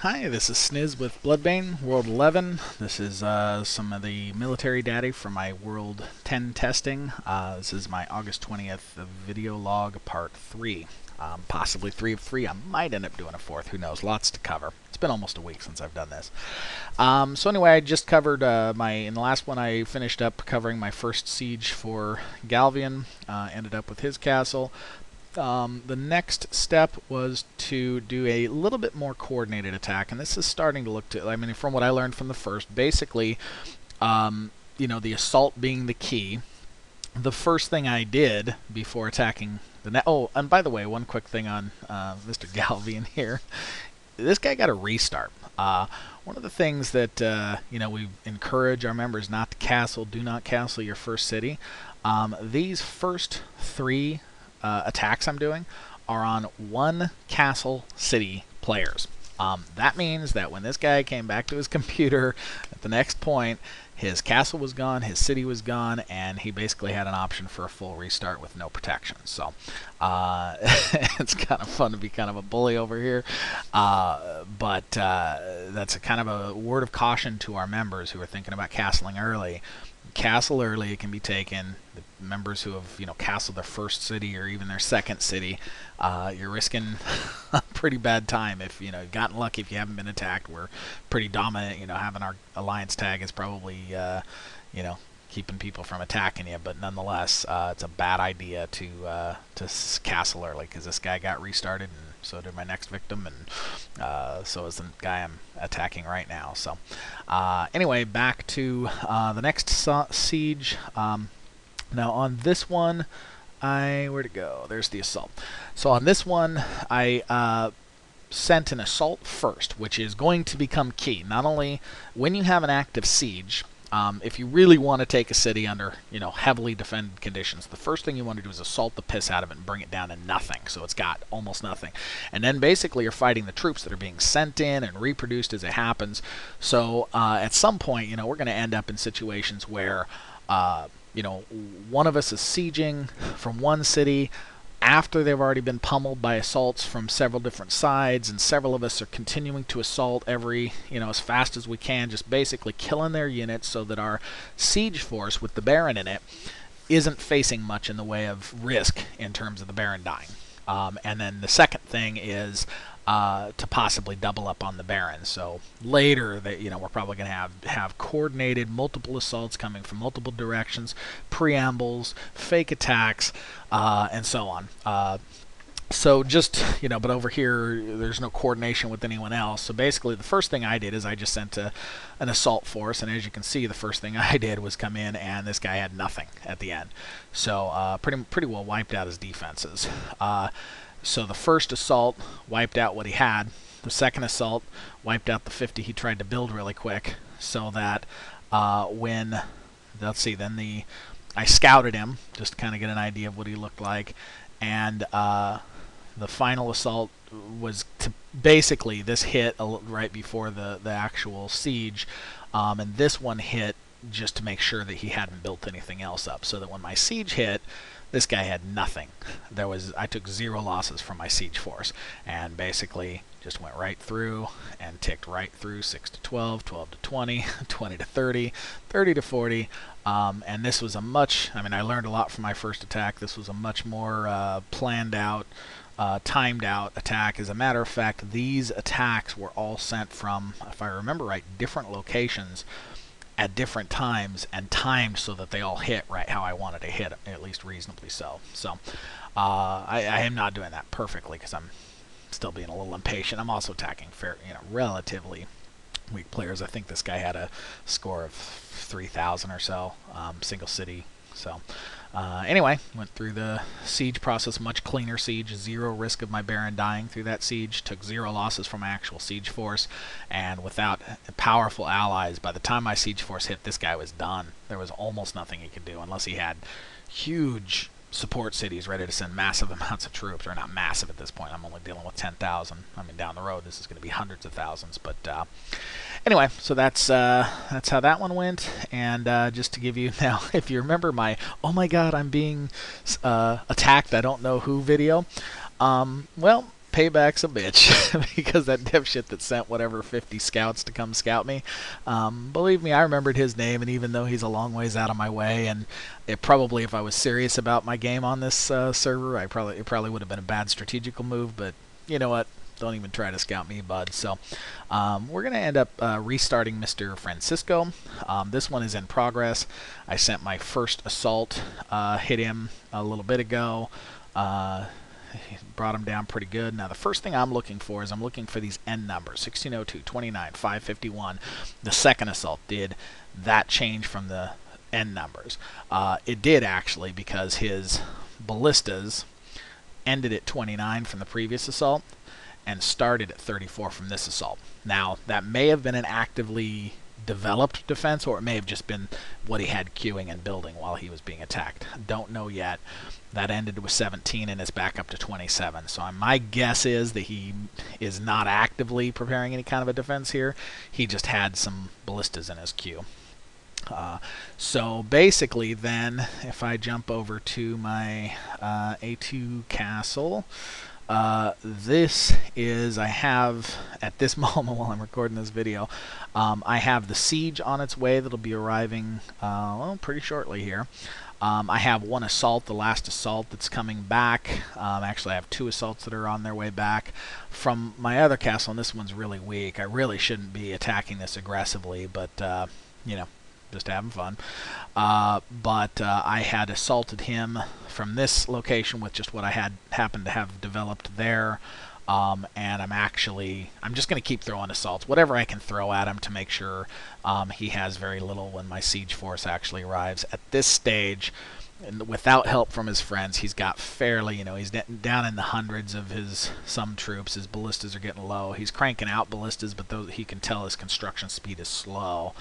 Hi, this is Sniz with Bloodbane, World 11. This is some of the military data from my World 10 testing. This is my August 20th video log part 3. Possibly 3 of 3. I might end up doing a 4th. Who knows? Lots to cover. It's been almost a week since I've done this. So anyway, I just covered in the last one I finished up covering my first siege for Galvian. Ended up with his castle. The next step was to do a little bit more coordinated attack, and this is starting to look to, I mean, from what I learned from the first, basically, the assault being the key. The first thing I did before attacking the oh, and by the way, one quick thing on Mr. Galvian here. This guy got a restart. One of the things that we encourage our members not to castle, do not castle your first city. These first 3 attacks I'm doing are on 1 castle city players. That means that when this guy came back to his computer at the next point, his castle was gone, his city was gone, and he basically had an option for a full restart with no protection. So it's kind of fun to be kind of a bully over here, but that's a kind of a word of caution to our members who are thinking about castling early. Castle early, it can be taken. The members who have castled their first city or even their second city, you're risking a pretty bad time if you've gotten lucky. If you haven't been attacked, we're pretty dominant. Having our alliance tag is probably keeping people from attacking you, but nonetheless, it's a bad idea to castle early, because this guy got restarted, and so did my next victim, and so is the guy I'm attacking right now. So anyway, back to the next siege. Now on this one, where'd it go? There's the assault. So on this one, I sent an assault first, which is going to become key. Not only when you have an active siege, if you really want to take a city under, heavily defended conditions, the first thing you want to do is assault the piss out of it and bring it down to nothing. So it's got almost nothing. And then basically you're fighting the troops that are being sent in and reproduced as it happens. So at some point, we're going to end up in situations where, one of us is sieging from one city after they've already been pummeled by assaults from several different sides, and several of us are continuing to assault as fast as we can, just basically killing their units so that our siege force with the Baron in it isn't facing much in the way of risk in terms of the Baron dying. And then the second thing is to possibly double up on the Baron. So later, we're probably going to have coordinated multiple assaults coming from multiple directions, preambles, fake attacks, and so on. So just, but over here, there's no coordination with anyone else. So basically, the first thing I did is I just sent an assault force, and as you can see, the first thing I did was come in, and this guy had nothing at the end. So pretty well wiped out his defenses. So the first assault wiped out what he had. The second assault wiped out the 50 he tried to build really quick, so that I scouted him just to kind of get an idea of what he looked like, and the final assault was to basically, this hit right before the actual siege, and this one hit just to make sure that he hadn't built anything else up, so that when my siege hit, this guy had nothing. I took 0 losses from my siege force, and basically just went right through and ticked right through 6 to 12, 12 to 20, 20 to 30, 30 to 40, and this was I learned a lot from my first attack. This was a much more planned out, timed out attack. As a matter of fact, these attacks were all sent from, if I remember right, different locations at different times, and timed so that they all hit right how I wanted to hit them, at least reasonably so. So I am not doing that perfectly because I'm still being a little impatient. I'm also attacking relatively weak players. I think this guy had a score of 3,000 or so, single city. So anyway, went through the siege process, much cleaner siege, 0 risk of my Baron dying through that siege, took 0 losses from my actual siege force, and without powerful allies, by the time my siege force hit, this guy was done. There was almost nothing he could do unless he had huge support cities ready to send massive amounts of troops, or not massive at this point. I'm only dealing with 10,000. I mean, down the road, this is going to be hundreds of thousands, but anyway, so that's how that one went. And just to give you now, if you remember my "oh my god, I'm being attacked, I don't know who" video, well, payback's a bitch because that dipshit that sent whatever 50 scouts to come scout me, believe me, I remembered his name, and even though he's a long ways out of my way, and it probably, if I was serious about my game on this server, it probably would have been a bad strategical move, but you know what? Don't even try to scout me, bud. So we're going to end up restarting Mr. Francisco. This one is in progress. I sent my first assault, hit him a little bit ago. Brought him down pretty good. Now the first thing I'm looking for is I'm looking for these end numbers, 1602, 29, 551. The second assault did that change from the end numbers. It did actually, because his ballistas ended at 29 from the previous assault and started at 34 from this assault. Now that may have been an actively developed defense, or it may have just been what he had queuing and building while he was being attacked. Don't know yet. That ended with 17 and is back up to 27. So my guess is that he is not actively preparing any kind of a defense here. He just had some ballistas in his queue. So basically then, if I jump over to my A2 castle, this is, I have, at this moment while I'm recording this video, I have the siege on its way that'll be arriving well, pretty shortly here. I have one assault, the last assault that's coming back. Actually, I have two assaults that are on their way back from my other castle, and this one's really weak. I really shouldn't be attacking this aggressively, but, you know, just having fun. But I had assaulted him from this location with just what I had happened to have developed there. And I'm just going to keep throwing assaults, whatever I can throw at him to make sure he has very little when my siege force actually arrives. At this stage, without help from his friends, he's got fairly, you know, he's down in the hundreds of some troops. His ballistas are getting low. He's cranking out ballistas, but those, he can tell his construction speed is slow.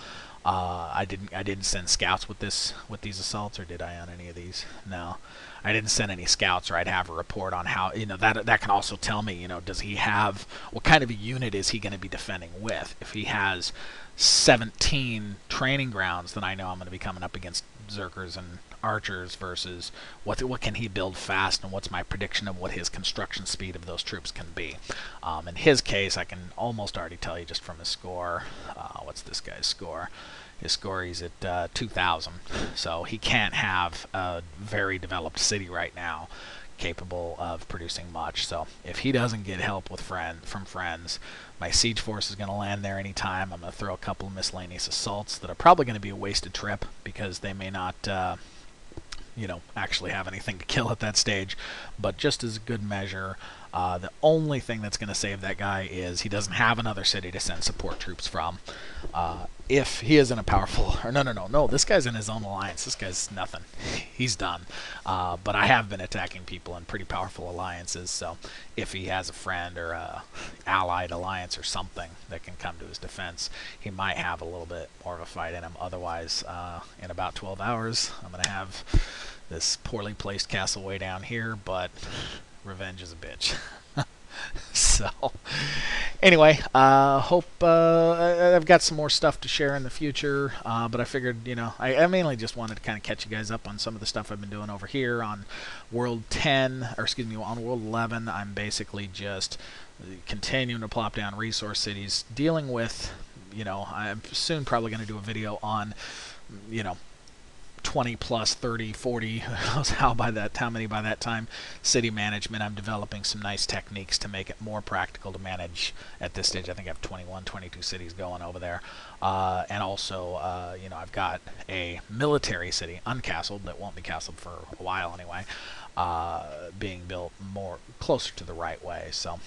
I didn't send scouts with these assaults, or did I on any of these? No, I didn't send any scouts, or I'd have a report on how, you know, that can also tell me, you know, does he have, what kind of a unit is he going to be defending with? If he has 17 training grounds, then I know I'm going to be coming up against Zerkers and archers versus what can he build fast, and what's my prediction of what his construction speed of those troops can be. In his case, I can almost already tell you just from his score. What's this guy's score? His score, he's at 2,000, so he can't have a very developed city right now capable of producing much. So if he doesn't get help from friends, my siege force is going to land there anytime. I'm going to throw a couple of miscellaneous assaults that are probably going to be a wasted trip, because they may not you know, actually have anything to kill at that stage. But just as a good measure, the only thing that's going to save that guy is he doesn't have another city to send support troops from. If he isn't a powerful, or no, this guy's in his own alliance. This guy's nothing. He's done. But I have been attacking people in pretty powerful alliances, so if he has a friend or a allied alliance or something that can come to his defense, he might have a little bit more of a fight in him. Otherwise, in about 12 hours, I'm going to have this poorly placed castle way down here, but revenge is a bitch. So, anyway, hope I've got some more stuff to share in the future, but I figured, you know, I mainly just wanted to kind of catch you guys up on some of the stuff I've been doing over here on World 10, or excuse me, on World 11. I'm basically just continuing to plop down resource cities, dealing with, you know, I'm soon probably going to do a video on, you know, 20 plus 30 40 who knows how many by that time city management. I'm developing some nice techniques to make it more practical to manage at this stage. I think I have 21 22 cities going over there, and also you know, I've got a military city uncastled that won't be castled for a while anyway, being built more closer to the right way. So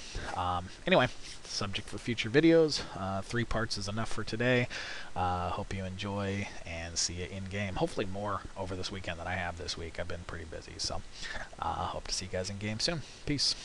anyway, subject for future videos. 3 parts is enough for today. Hope you enjoy, and see you in game. Hopefully more over this weekend than I have this week. I've been pretty busy, so hope to see you guys in game soon. Peace.